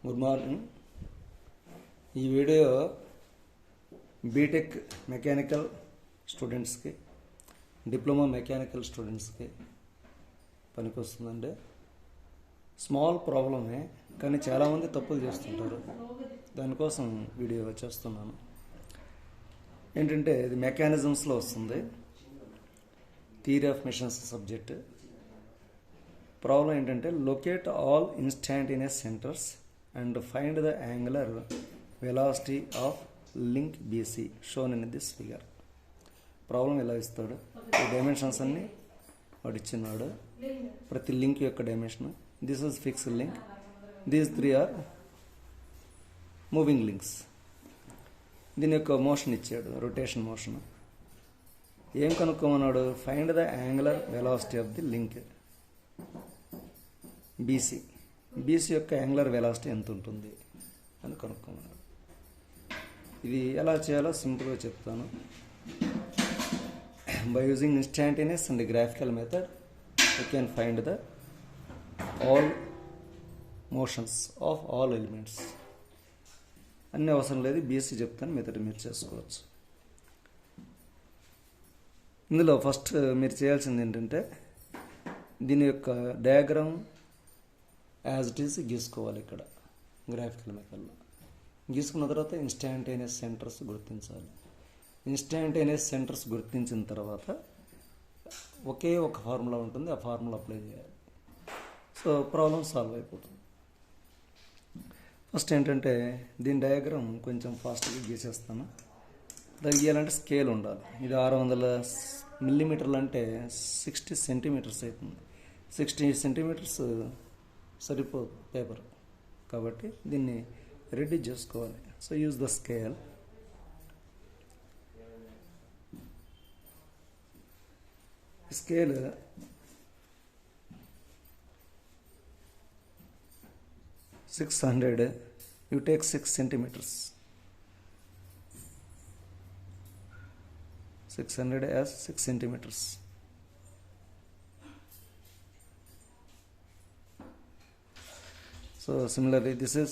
Good morning. ఈ video BTech mechanical స్టూడెంట్స్కి, diploma mechanical స్టూడెంట్స్కి పనికొస్తుందండి. స్మాల్ ప్రాబ్లమే, కానీ చాలామంది తప్పులు చేస్తుంటారు. దానికోసం వీడియో చేస్తున్నాను. ఏంటంటే ఇది మెకానిజమ్స్లో వస్తుంది, theory of machines subject. Problem ఏంటంటే locate all instantaneous centres and find the angular velocity of link BC shown in this figure. Problem ఎలా ఇస్తాడు, ఈ డైమెన్షన్స్ అన్నీ వాడు ఇచ్చినాడు. ప్రతి లింక్ యొక్క dimension. This is fixed link, these 3 are moving links. దీని యొక్క మోషన్ ఇచ్చాడు, రొటేషన్ మోషన్. ఏం కనుక్కోమన్నాడు? Find the angular velocity of the link BC. BC యొక్క యాంగులర్ వెలాసిటీ ఎంత ఉంటుంది అని కనుక్కోమన్నాడు. ఇది ఎలా చేయాలో సింపుల్గా చెప్తాను. By using instantaneous and graphical method you can find the all motions of all elements. అన్నీ అవసరం లేదు, బీసీ చెప్తాను, మెథడ్ మీరు చేసుకోవచ్చు. ఇందులో ఫస్ట్ మీరు చేయాల్సింది ఏంటంటే దీని యొక్క డయాగ్రామ్ యాజ్ ఇట్ ఈస్ గీసుకోవాలి. ఇక్కడ గ్రాఫికల్ మెథడ్లో గీసుకున్న తర్వాత ఇన్స్టాంటేనియస్ సెంటర్స్ గుర్తించాలి. ఇన్స్టాంటేనియస్ సెంటర్స్ గుర్తించిన తర్వాత ఒకే ఒక ఫార్ములా ఉంటుంది, ఆ ఫార్ములా అప్లై చేయాలి. సో ప్రాబ్లం సాల్వ్ అయిపోతుంది. ఫస్ట్ ఏంటంటే దీని డయాగ్రామ్ కొంచెం ఫాస్ట్గా గీసేస్తాను. గీయాలంటే స్కేల్ ఉండాలి. ఇది 600 మిల్లీమీటర్లు అంటే 60 సెంటీమీటర్స్ అవుతుంది. 60 సెంటీమీటర్స్ సరిపోదు పేపర్, కాబట్టి దీన్ని రెడీ చేసుకోవాలి. So use the scale. Scale 600, you take 6 centimeters. 600 as 6 centimeters. So similarly this is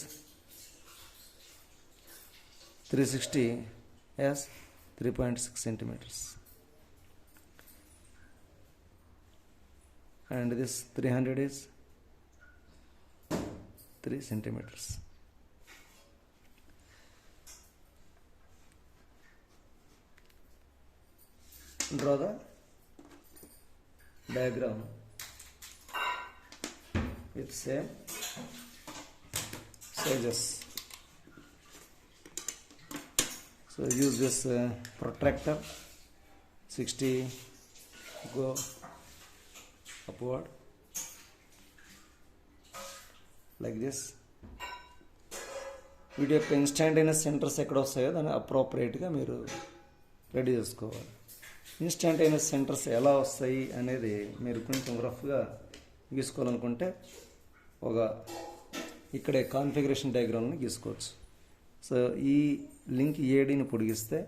360 as 3.6 centimeters. And this 300 is 3 centimeters. Draw the diagram with same sizes. So use this protractor. 60 go upward like this. వీటి యొక్క instantaneous centres ఎక్కడ వస్తాయో దాన్ని అప్రోప్రియేట్గా మీరు ready చేసుకోవాలి. Instantaneous centres ఎలా వస్తాయి అనేది మీరు కొంచెం రఫ్గా గీసుకోవాలనుకుంటే ఒక ఇక్కడే కాన్ఫిగరేషన్ డయాగ్రామ్ని గీసుకోవచ్చు. సో ఈ లింక్ ఏడీని పొడిగిస్తే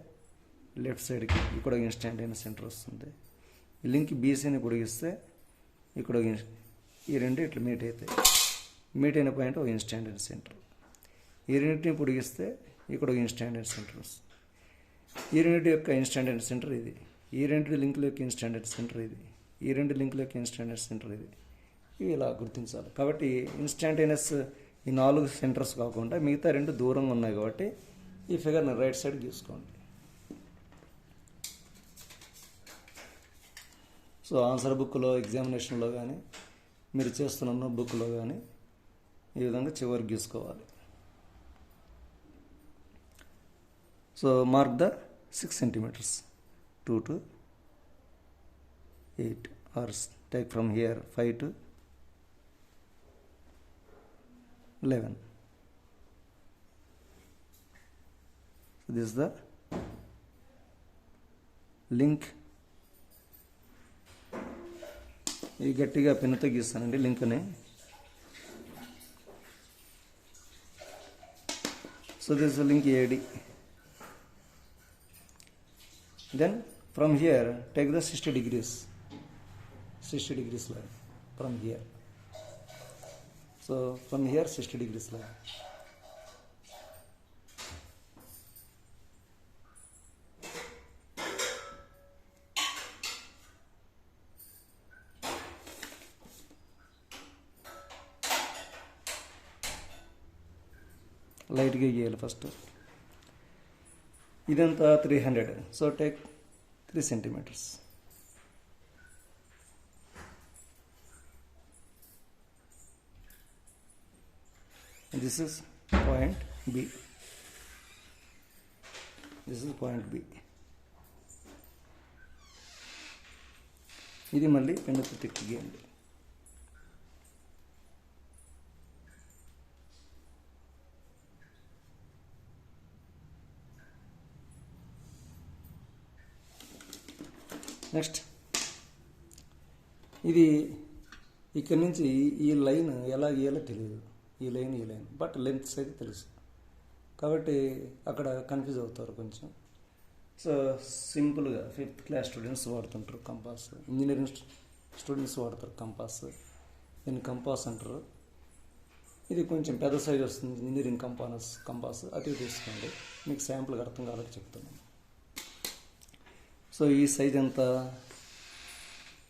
లెఫ్ట్ సైడ్కి ఇక్కడ ఒక ఇన్స్టాంటేనియస్ సెంటర్ వస్తుంది. ఈ లింక్ బీసీని పొడిగిస్తే ఇక్కడ ఈ రెండు ఇట్లా మీట్ అవుతాయి. మీట్ అయిన పాయింట్ ఒక ఇన్స్టాంటేనియస్ సెంటర్. ఈ రెండింటిని పొడిగిస్తే ఇక్కడ ఒక ఇన్స్టాంటేనియస్ సెంటర్ వస్తుంది. ఈ రెండింటి యొక్క ఇన్స్టాంటేనియస్ సెంటర్ ఇది. ఈ రెండు లింకుల యొక్క ఇన్స్టాంటేనియస్ సెంటర్ ఇది. ఈ రెండు లింకుల యొక్క ఇన్స్టాంటేనియస్ సెంటర్ ఇది. ఇవి ఇలా గుర్తించాలి. కాబట్టి ఇన్స్టాంటేనియస్ ఈ 4 సెంటర్స్ కాకుండా మిగతా 2 దూరంగా ఉన్నాయి. కాబట్టి ఈ ఫిగర్ని రైట్ సైడ్ గీసుకోండి. సో ఆన్సర్ బుక్లో, ఎగ్జామినేషన్లో కానీ మీరు చేస్తున్న బుక్లో కానీ ఈ విధంగా చివరి గీసుకోవాలి. So mark the 6 centimeters 2 to 8, or take from here 5 to 11. So this is the link. ఈ గట్టిగా పెన్నుతో గీస్తానండి లింక్ని. So this is link AD. Then from here take the 60 degrees line from here. So from here 60 degrees line. లైట్గా గీయాలి first. ఇదంతా 300, so take 3 centimeters. This is point B. This is point B. ఇది మళ్ళీ పెన్నుతో తిక్కి గీయండి. Next ఇది ఇక్కడ నుంచి ఈ లైన్ ఎలా గీయాలో తెలియదు, ఈ లైన్ బట్ లెంత్స్ అయితే తెలుసు, కాబట్టి అక్కడ కన్ఫ్యూజ్ అవుతారు కొంచెం. సో సింపుల్గా 5th class స్టూడెంట్స్ వాడుతుంటారు కంపాస్, ఇంజనీరింగ్ స్టూడెంట్స్ వాడతారు కంపాస్, దీన్ని కంపాస్ అంటారు. ఇది కొంచెం పెద్ద సైజ్ వస్తుంది ఇంజనీరింగ్ కంపాస్, అది తీసుకోండి, మీకు శాంపుల్గా అర్థం కావాలని చెప్తున్నాను. సో ఈ సైజ్ ఎంత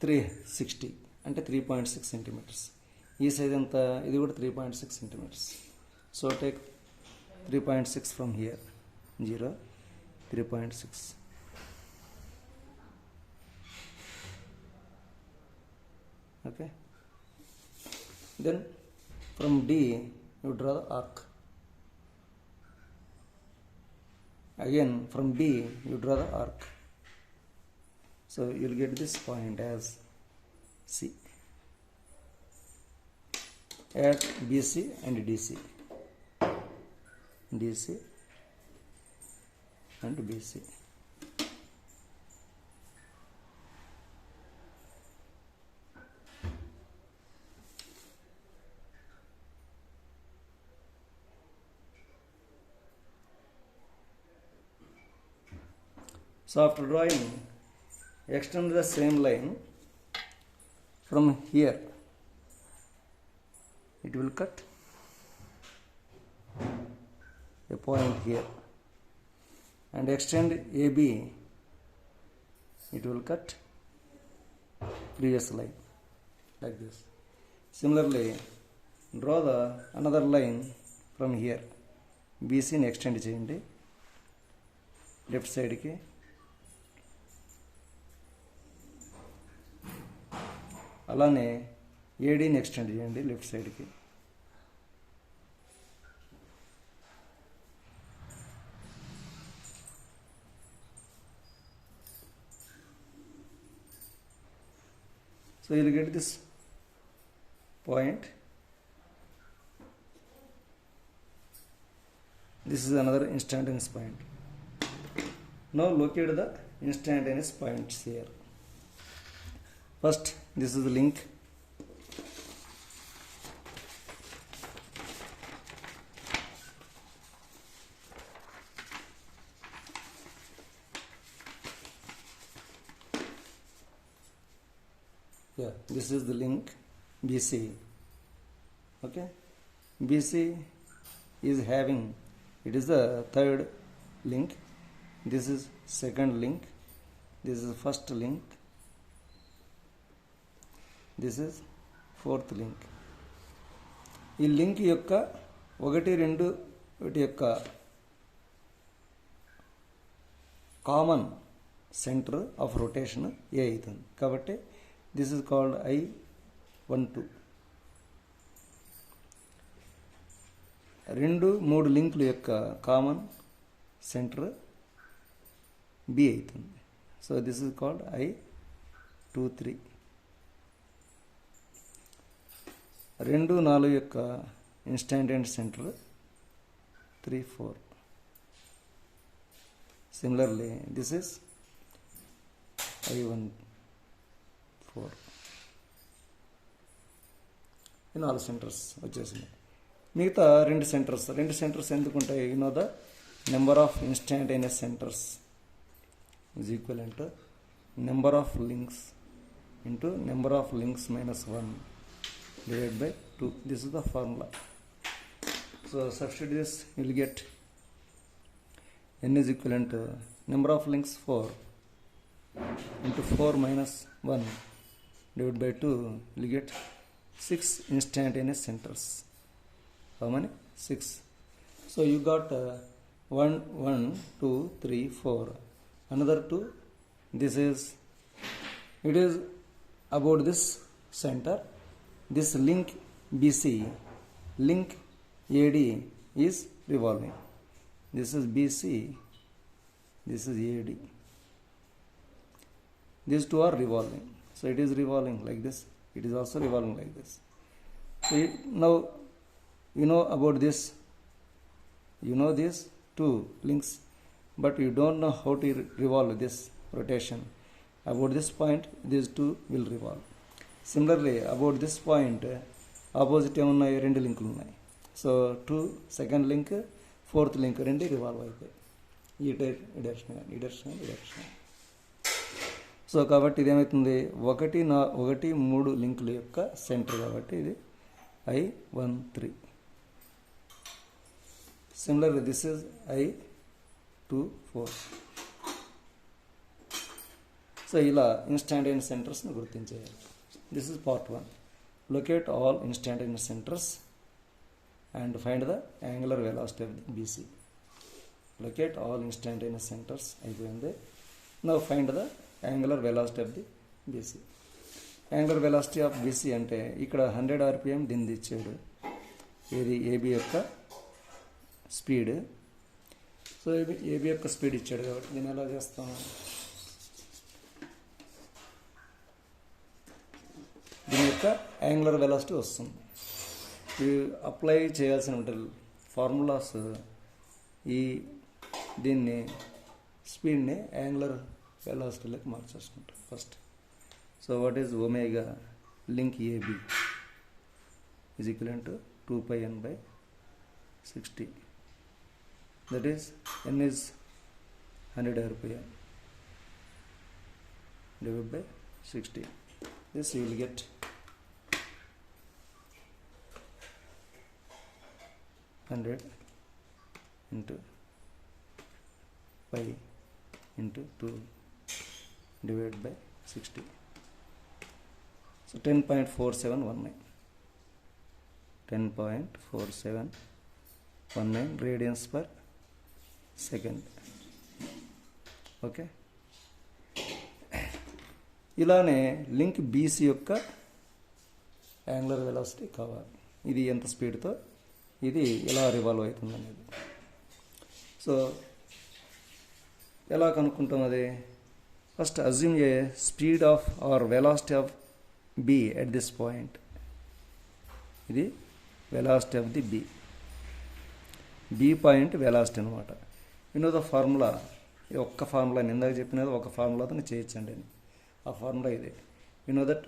360 అంటే 3.6 centimeters. ఈ సైజ్ ఎంత, ఇది కూడా 3.6 centimeters. So take 3.6 from here, 0, 3.6. Okay. Then from D you draw the arc. Again from D you draw the arc. So you'll get this point as C. At BC and DC and BC. So after drawing, extend the same line from here. It will cut a point here and extend AB. It will cut previous line like this. Similarly, draw the another line from here. BC ni extend cheyandi left side ki. అలానే ఏడీని extend చేయండి left సైడ్కి. So you'll get this point. This is another instantaneous point. Now locate the instantaneous points here. First, this is the link. Yeah, this is the link BC. Okay, BC is having, it is the third link. This is second link. This is the first link. This is fourth link. ఈ link యొక్క 1, 2 వీటి యొక్క common centre of rotation ఏ అవుతుంది, కాబట్టి this is called I12. 2, 3 లింకుల యొక్క common centre B అవుతుంది. So this is called I23. 2, 4 యొక్క instantaneous centre 3, 4. Similarly this is I14. ఈ 4 సెంటర్స్ వచ్చేసినాయి. మిగతా 2 సెంటర్స్ ఎందుకుంటాయి? The number of instantaneous centres is equal to number of links into number of links -1 divided by 2. This is the formula. So substitute this, you will get n is equivalent to number of links 4 into 4 minus 1 divided by 2. You will get 6 instantaneous centers. How many? 6. So you got 1, 2, 3, 4. Another 2. This is, it is about this center. This link BC, link AD is revolving. This is BC, this is AD. These two are revolving. So it is revolving like this. It is also revolving like this. So now you know about this. You know these two links, but you don't know how to revolve this rotation. About this point, these two will revolve. Similarly, about this point, opposite ఏమున్నాయి, రెండు లింకులు ఉన్నాయి. So 2 second link, fourth link రెండు revolve అయిపోయి ఈ direction కానీ ఈ direction కానీ ఈ డైరెక్షన్. సో కాబట్టి ఇది ఏమవుతుంది, 1, 3 లింకుల యొక్క సెంటర్ కాబట్టి ఇది I13. Similarly, this is I24. So ఇలా ఇన్స్టాంటేనియస్ సెంటర్స్ని గుర్తించేయాలి. This is part 1. Locate all instantaneous centres and find the angular velocity of the BC. Locate all instantaneous centers అయిపోయింది. Now find the angular velocity of the BC. Angular velocity of BC అంటే ఇక్కడ 100 RPM దీన్ని ఇచ్చాడు. ఇది AB యొక్క speed. So AB యొక్క speed ఇచ్చాడు కాబట్టి దీన్ని ఎలా చేస్తాం, దీని యొక్క యాంగులర్ వెలాసిటీ వస్తుంది. అప్లై చేయాల్సిన ఫార్ములాస్, దీన్ని స్పీడ్ని యాంగులర్ వెలాసిటీలోకి మార్చేసుకుంటాం first. So what is omega link AB is equal to 2πn/60. That is n is 100 RPM divided by 60. This you will get 100 into pi into 2 divided by 60. So 10.4719. 10.4719 radians per second. Okay, ఇలానే link BC యొక్క angular velocity కావాలి. ఇది ఎంత స్పీడ్తో ఇది ఎలా revolve అవుతుంది అనేది. సో ఎలా కనుక్కుంటాం అది, first assume a speed of or velocity of B at this point. ఇది velocity of the B point velocity అనమాట. యూనో ద ఫార్ములా, ఒక్క ఫార్ములా ఇందాక చెప్పినది ఒక ఫార్ములాతో చేయొచ్చండి అని. ఆ ఫార్ములా ఇదే. You know that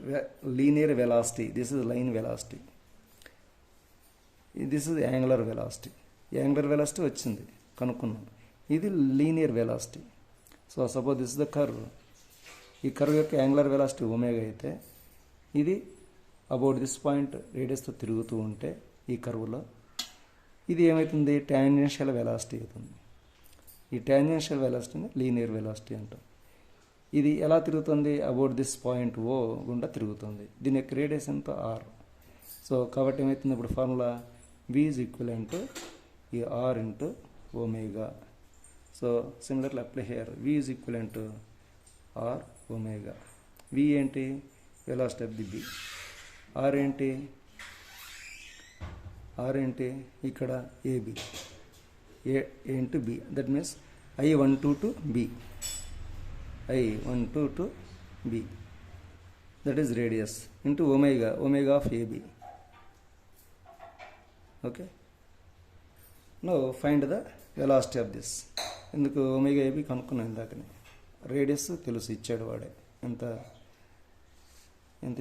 linear velocity, this is line velocity, this is angular velocity. Angular velocity వచ్చింది కనుక్కున్నాం. ఇది linear velocity. So suppose this is the curve. ఈ కర్వ్ యొక్క యాంగులర్ వెలాసిటీ ఒమేగా అయితే ఇది అబౌట్ దిస్ పాయింట్ రేడియస్తో తిరుగుతూ ఉంటే ఈ కర్వ్లో ఇది ఏమవుతుంది, టాంజెన్షియల్ వెలాసిటీ అవుతుంది. ఈ టాంజెన్షియల్ వెలాసిటీని లీనియర్ వెలాసిటీ అంటాం. ఇది ఎలా తిరుగుతుంది, అబౌట్ దిస్ పాయింట్ O గుండా తిరుగుతుంది. దీని యొక్క రేడియస్ ఎంత R. సో కాబట్టి ఏమవుతుంది ఇప్పుడు formula V is equivalent to ఈ R into omega. So similarly apply here, V is equivalent to R omega. V ఏంటి, velocity of the B. R ఏంటి, ఇక్కడ AB, A into B. That means I12 to B, I12 to B. That is radius into omega of AB. Okay, no find the velocity of this. ఎందుకు omega AB కనుక్కున్నాం ఇందాకనే. Radius తెలుసు, ఇచ్చాడు వాడే. ఎంత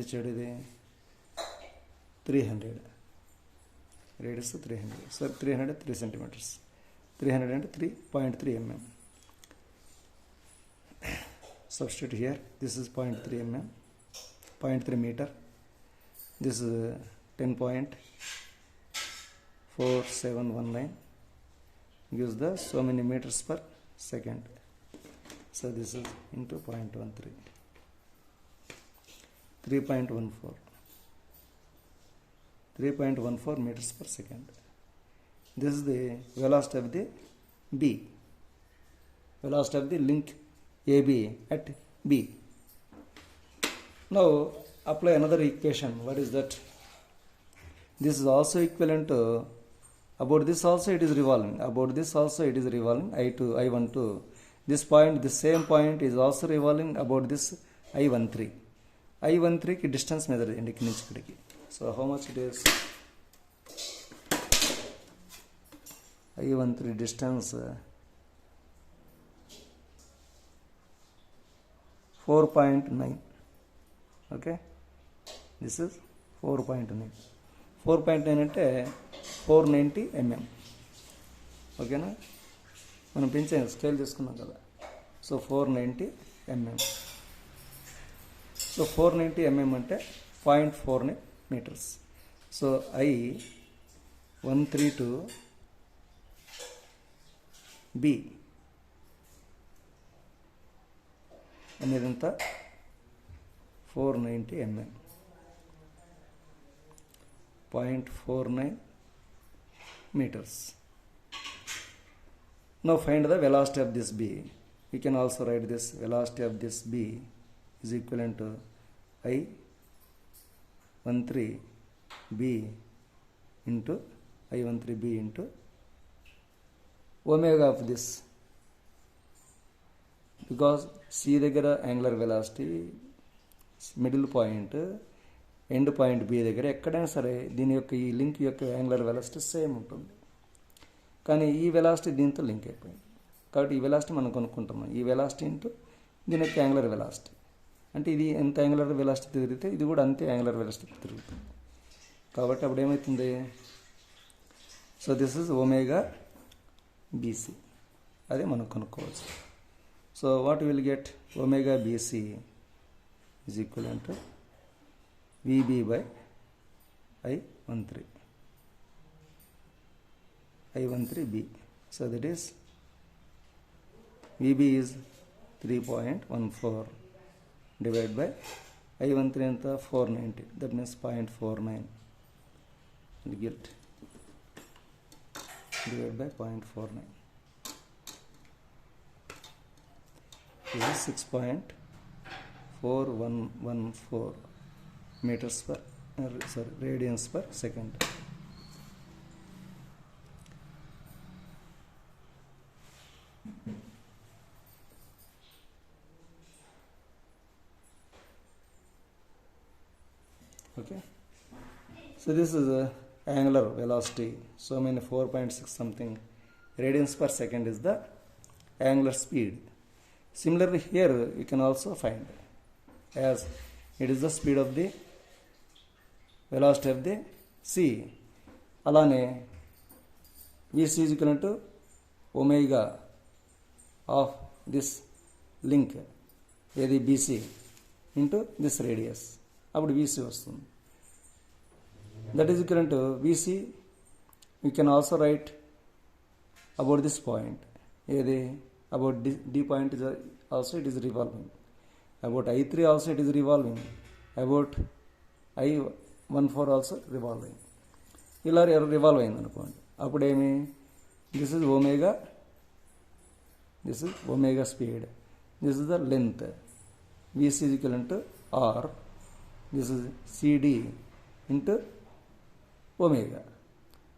ఇచ్చాడు, ఇది 300. రేడియస్ 300. So 300 3 centimetres. 300 అంటే 3.3 mm. Substitute here. This is 0.3 mm, 0.3 meter. This is 10.4719 gives the so many meters per second. So this is into 0.13, 3.14 meters per second. this is the velocity of the B, velocity of the link AB at B. Now apply another equation. What is that? This is also equivalent to, about this also it is revolving, about this also it is revolving, I12. This point, the same point is also revolving about this I13. I13 కి distance measure చేయండి ఇక్కడి నుంచి ఇక్కడికి. So how much it is? I13 distance 4.9. Okay, this is 4.9. 4.9 అంటే 490 mm. ఓకేనా, మనం పెంచే scale తీసుకున్నాం కదా. So 490 mm. సో 490 mm అంటే 0.49 meters. సో I132 B అనేది ఎంత? 490 mm, 0.49 meters. Now find the velocity of this B. We can also write this velocity of this B is equivalent to I13B into I13B into omega of this, because C దగ్గర angular velocity middle point end point B దగ్గర ఎక్కడైనా సరే దీని యొక్క ఈ link యొక్క angular velocity same ఉంటుంది. కానీ ఈ వెలాసిటీ దీంతో లింక్ అయిపోయింది కాబట్టి ఈ వెలాసిటీ మనం కొనుక్కుంటున్నాం. ఈ వెలాసిటీ ఇంటూ దీని యొక్క యాంగులర్ వెలాసిటీ, అంటే ఇది ఎంత యాంగులర్ వెలాసిటీ తిరిగితే ఇది కూడా అంతే యాంగులర్ వెలాసిటీ తిరుగుతుంది. కాబట్టి అప్పుడు ఏమవుతుంది? So this is omega BC, అదే మనం కనుక్కోవచ్చు. So what will get? Omega BC is equal to VB by I13B. So that is VB is 3.14 divided by I13 and 490, that means 0.49, and get divided by 0.49. This is 6.4114 meters per radians per second. Okay, so this is a angular velocity. So many 4.6 something radians per second is the angular speed. Similarly here you can also find, as it is the speed of the velocity of the C. అలానే VC is equal to omega of this link ఏది BC into this radius, అప్పుడు VC వస్తుంది. That is equal to VC. We can also write about this point, ఏది about D point is also it is revolving, about I3 also it is revolving, about I14 also revolving. ఇలా revolve అయింది అనుకోండి, అప్పుడేమి? This is omega speed, this is the length, VC is equal to R, this is CD into omega.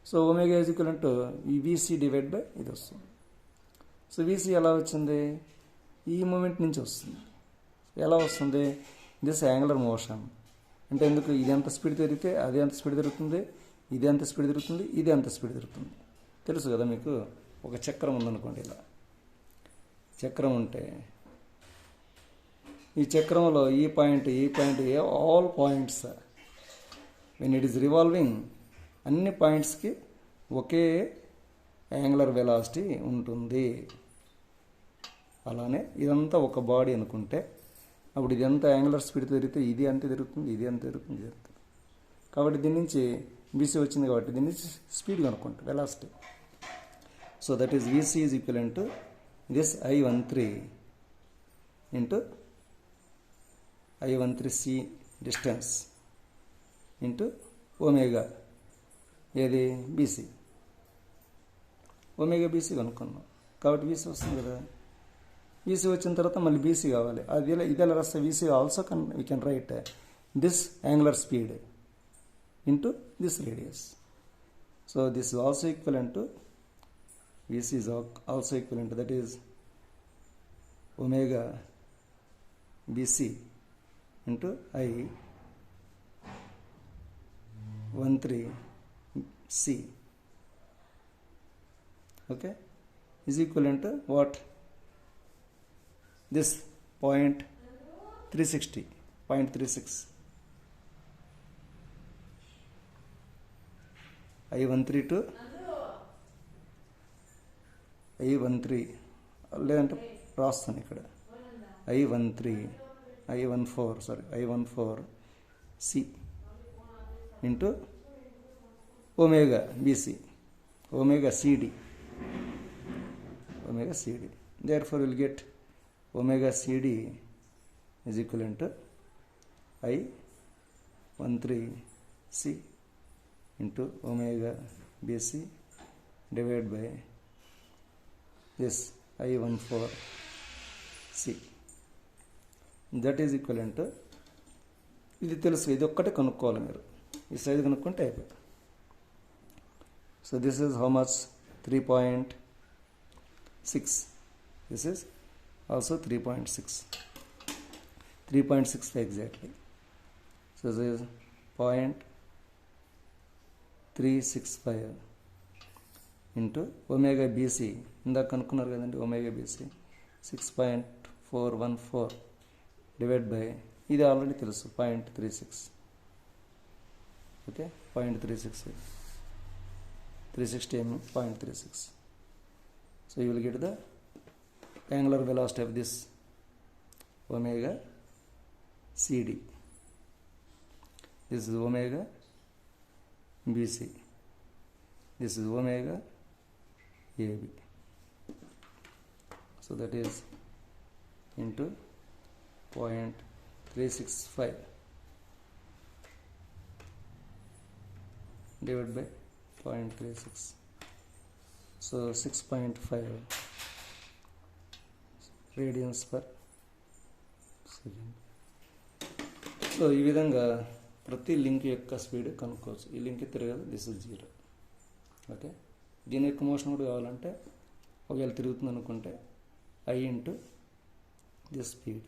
So omega is equal to ఈ VC divide by ఇది వస్తుంది. So VC ఎలా వచ్చింది? ఈ మూమెంట్ నుంచి వస్తుంది. ఎలా వస్తుంది? This angular motion. అంటే ఎందుకు? ఇది ఎంత స్పీడ్ తిరిగితే అది ఎంత స్పీడ్ తిరుగుతుంది, ఇది ఎంత స్పీడ్ తిరుగుతుంది, ఇది ఎంత స్పీడ్ తిరుగుతుంది. తెలుసు కదా మీకు. ఒక చక్రం ఉందనుకోండి, ఇలా చక్రం ఉంటే ఈ చక్రంలో ఈ point all points when it is revolving, అన్ని పాయింట్స్కి ఒకే యాంగులర్ వెలాసిటీ ఉంటుంది. అలానే ఇదంతా ఒక బాడీ అనుకుంటే అప్పుడు ఇది ఎంత యాంగులర్ స్పీడ్ తిరిగితే ఇది అంతే తిరుగుతుంది, ఇది అంతే తిరుగుతుంది, ఇది అంతే. కాబట్టి దీని నుంచి VC వచ్చింది కాబట్టి దీని నుంచి స్పీడ్ కనుక్కుంటాం, velocity. So that is VC is equivalent to this I13 into I13C distance into omega ఏది BC. ఒమేగా బీసీ కనుక్కున్నాం కాబట్టి బీసీ వస్తుంది కదా. బీసీ వచ్చిన తర్వాత మళ్ళీ బీసీ కావాలి. అది ఇదేలా రాస్తే BC also we can write this angular speed into this radius. So this is also equivalent to VC is also equivalent to, that is omega BC into I 13C, okay, is equivalent to what? This 0.360, 0.36. I13 to I13 లేదంటే రాస్తాను ఇక్కడ I14C into omega BC, omega CD, therefore we'll get omega CD is equivalent to I13C into omega BC divided by this I14C. That is equivalent to, ఇది తెలుసు, ఇది ఒక్కటే కనుక్కోవాలి మీరు, ఈ సైజు కనుక్కుంటే అయిపోయింది. So this is how much? 3.6. This is also 3.6 exactly. So this is 0.365 into omega BC, ఇందాక కనుక్కున్నారు కదండి omega BC 6.414 డివైడ్ బై, ఇది ఆల్రెడీ తెలుసు 0.36, okay, 0.36, 360 mm 0.36. So you will get the angular velocity of this omega CD. This is omega BC. This is omega AB. So that is into 0.365 divided by 0.36. So 6.5 radians per second. So ఈ విధంగా ప్రతి link యొక్క speed కనుక్కోవచ్చు. ఈ link తిరగదు, this is 0, okay. దీని యొక్క motion కూడా కావాలంటే ఒకవేళ తిరుగుతుంది అనుకుంటే I into this speed,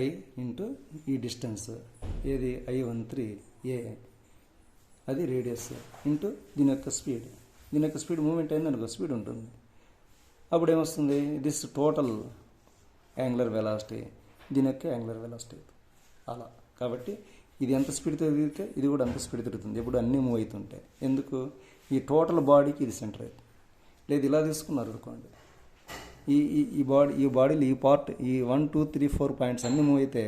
I into ఈ డిస్టెన్స్, ఏది I13A, అది రేడియస్, ఇంటూ దీని యొక్క స్పీడ్. దీని యొక్క స్పీడ్ మూమెంట్ అయింది అనుకో, స్పీడ్ ఉంటుంది. అప్పుడు ఏమొస్తుంది? దిస్ టోటల్ యాంగులర్ వెలాసిటీ, దీని యొక్క యాంగులర్ వెలాసిటీ అలా. కాబట్టి ఇది ఎంత స్పీడ్తో తిరిగితే ఇది కూడా అంత స్పీడ్ తిరుగుతుంది, ఎప్పుడు అన్నీ మూవ్ అవుతుంటాయి. ఎందుకు? ఈ టోటల్ బాడీకి ఇది సెంటర్ అవుతుంది. లేదు ఇలా తీసుకున్నారు అనుకోండి, ఈ బాడీలో ఈ పార్ట్, ఈ 1 2 3 4 పాయింట్స్ అన్నీ మూవ్ అయితే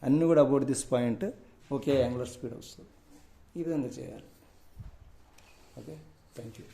అన్నీ కూడా about this point okay angular speed వస్తుంది. ఈ విధంగా చేయాలి. Okay, thank you.